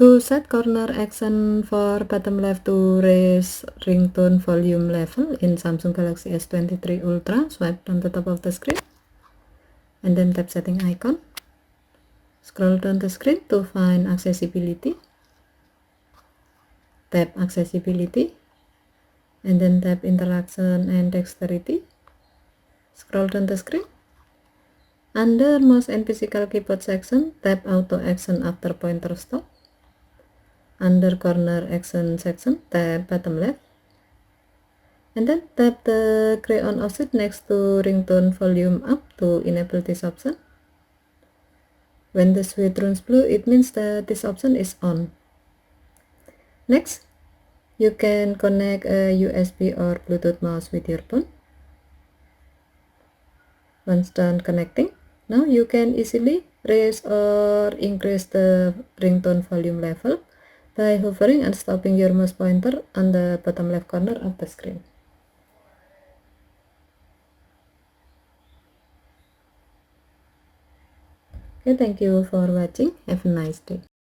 To set corner action for bottom left to raise ringtone volume level in Samsung Galaxy S23 Ultra, swipe on the top of the screen and then tap setting icon. Scroll down the screen to find accessibility. Tap accessibility and then tap interaction and dexterity. Scroll down the screen. Under mouse and physical keyboard section, tap auto action after pointer stop. Under corner action section, tap bottom left. And then tap the gray on offset next to ringtone volume up to enable this option. When the switch turns blue, it means that this option is on. Next, you can connect a USB or Bluetooth mouse with your phone. Once done connecting, now you can easily raise or increase the ringtone volume level by hovering and stopping your mouse pointer on the bottom left corner of the screen. Okay, thank you for watching. Have a nice day.